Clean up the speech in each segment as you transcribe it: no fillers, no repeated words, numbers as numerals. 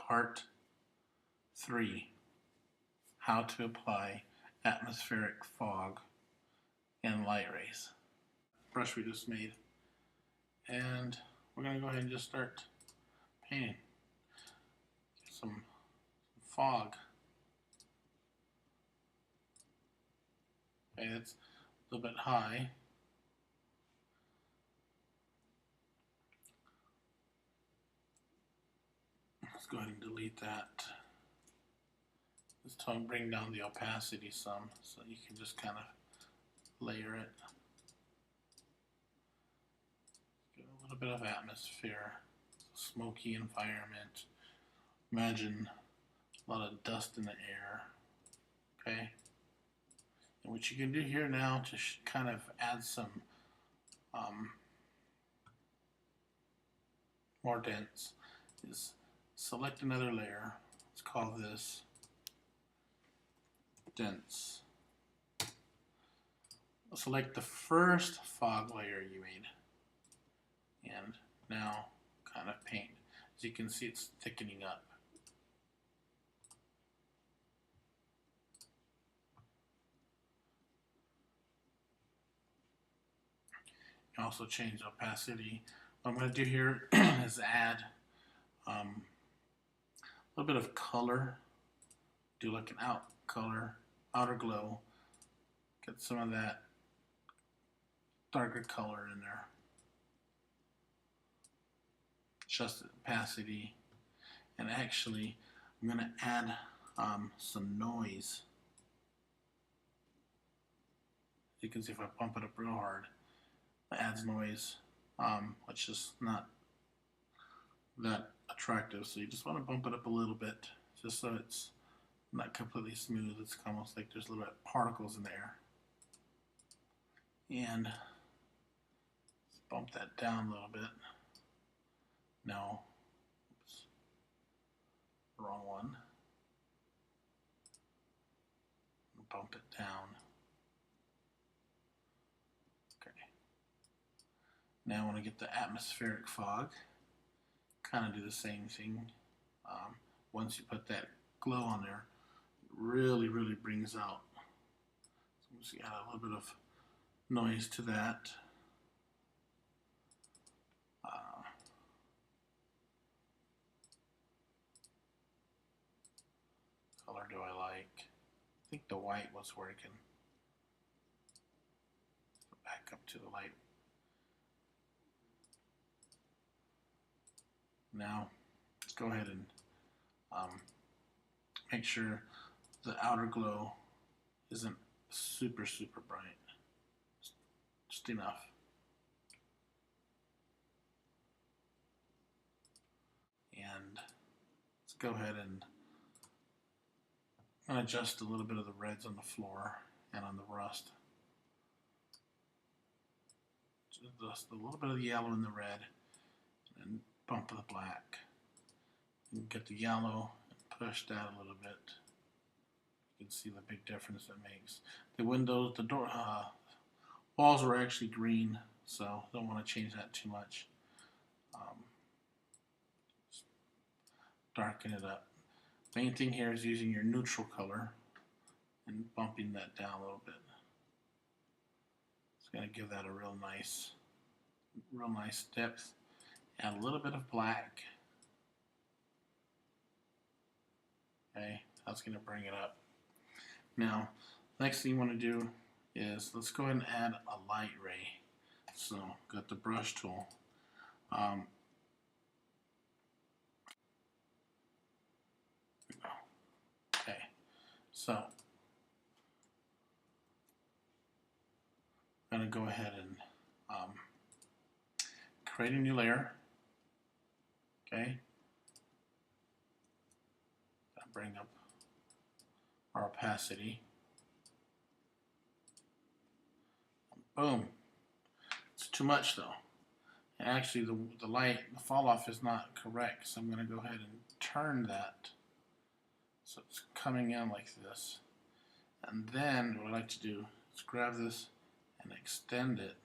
Part 3, How to Apply Atmospheric Fog in Light Rays. Brush we just made. And we're going to go ahead and just start painting. Get some fog. Okay, that's a little bit high. Let's go ahead and delete that. Just to bring down the opacity some so you can just kind of layer it. Get a little bit of atmosphere, smoky environment. Imagine a lot of dust in the air. Okay? And what you can do here now to kind of add some more dense is select another layer. Let's call this dense. Select the first fog layer you made and now kind of paint. As you can see, it's thickening up. You can also change opacity. What I'm going to do here is add a little bit of color. Do like an outer glow. Get some of that darker color in there. Adjust the opacity. And actually, I'm going to add some noise. You can see if I pump it up real hard, it adds noise, which is not that attractive. So you just want to bump it up a little bit, just so it's not completely smooth. It's almost like there's a little bit of particles in the air. And let's bump that down a little bit. No, oops, wrong one. Bump it down. Okay. Now I want to get the atmospheric fog. Kind of do the same thing. Once you put that glow on there, it really brings out. So let's add a little bit of noise to that. Color do I like? I think the white was working. Back up to the light. Now, let's go ahead and make sure the outer glow isn't super bright. Just enough. And let's go ahead and adjust a little bit of the reds on the floor and on the rust. Just a little bit of the yellow in the red and bump the black. And get the yellow and push that a little bit. You can see the big difference it makes. The windows, the door, walls were actually green, so don't want to change that too much. Darken it up. Main thing here is using your neutral color and bumping that down a little bit. It's going to give that a real nice depth. Add a little bit of black. Okay, that's going to bring it up. Now, next thing you want to do is let's go ahead and add a light ray. So, got the brush tool. Okay, so I'm going to go ahead and create a new layer. Okay, bring up our opacity. Boom. It's too much though. And actually the light, the fall off is not correct, so I'm going to go ahead and turn that so it's coming in like this. And then what I like to do is grab this and extend it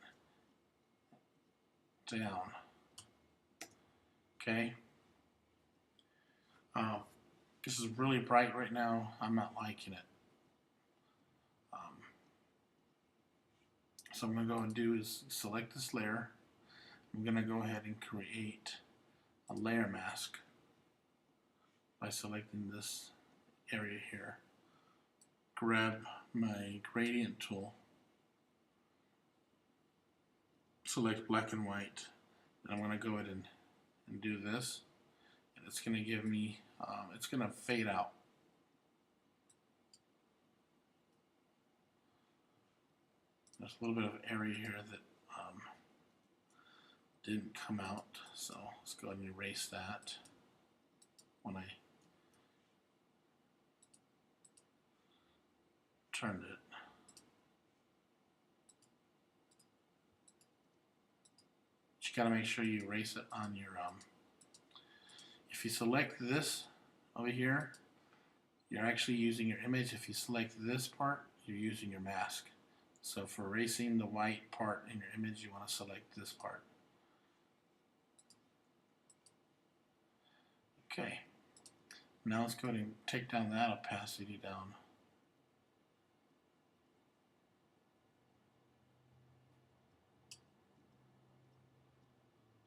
down. Okay. This is really bright right now. I'm not liking it. So I'm going to go and do is select this layer. I'm going to go ahead and create a layer mask by selecting this area here. Grab my gradient tool, select black and white, and I'm going to go ahead and do this, and it's going to give me, it's going to fade out. There's a little bit of area here that didn't come out, so let's go ahead and erase that when I turned it. But you got to make sure you erase it on your, if you select this over here, you're actually using your image. If you select this part, you're using your mask. So for erasing the white part in your image, you want to select this part. Okay, now let's go ahead and take down that opacity down.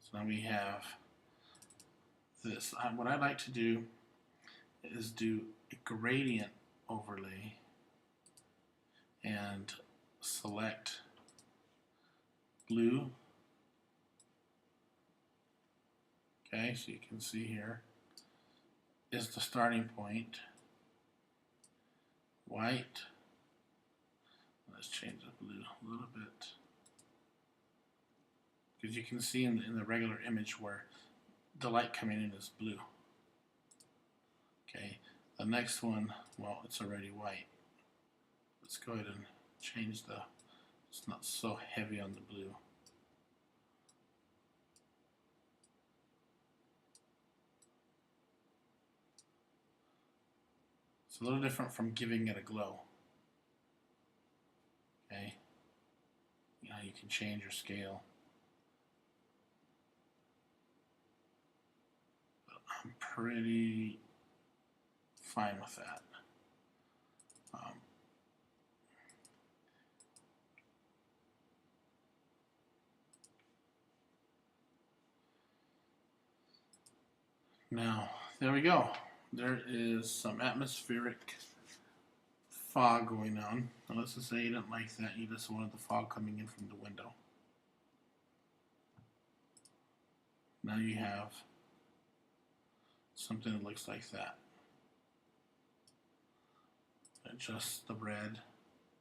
So now we have this. What I'd like to do is do a gradient overlay and select blue. Okay, so you can see here is the starting point. White. Let's change the blue a little bit, because you can see in the regular image where the light coming in is blue. Okay, the next one, well, it's already white. Let's go ahead and change it's not so heavy on the blue. It's a little different from giving it a glow. Okay, you know, you can change your scale. But I'm pretty fine with that. Now, there we go. There is some atmospheric fog going on. Now let's just say you didn't like that. You just wanted the fog coming in from the window. Now you have something that looks like that. Adjust the red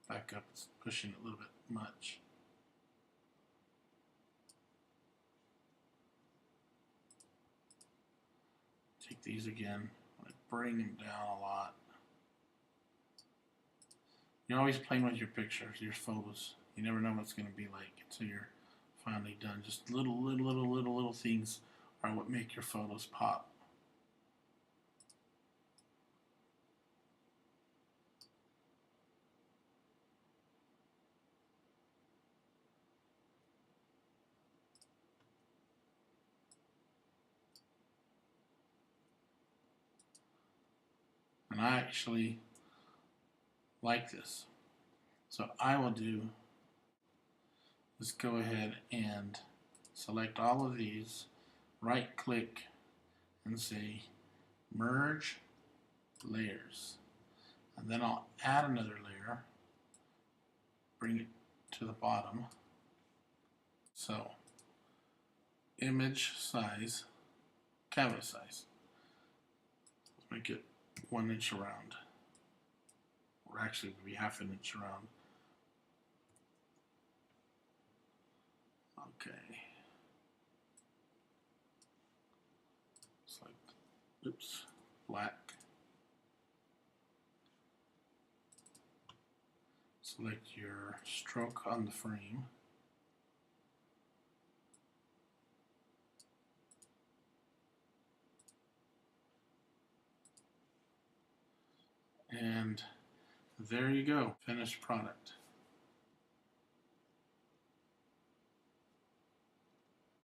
back up. It's pushing it a little bit much. Take these again, bring them down a lot. You're always playing with your pictures, your photos. You never know what it's going to be like until you're finally done. Just little things are what make your photos pop. And I actually like this. So I will do is go ahead and select all of these, right click and say merge layers. And then I'll add another layer, bring it to the bottom. So image size, canvas size. Let's make it 1 inch around. Or actually it would be ½ inch around. Okay. Select, oops, black. Select your stroke on the frame. And there you go, finished product.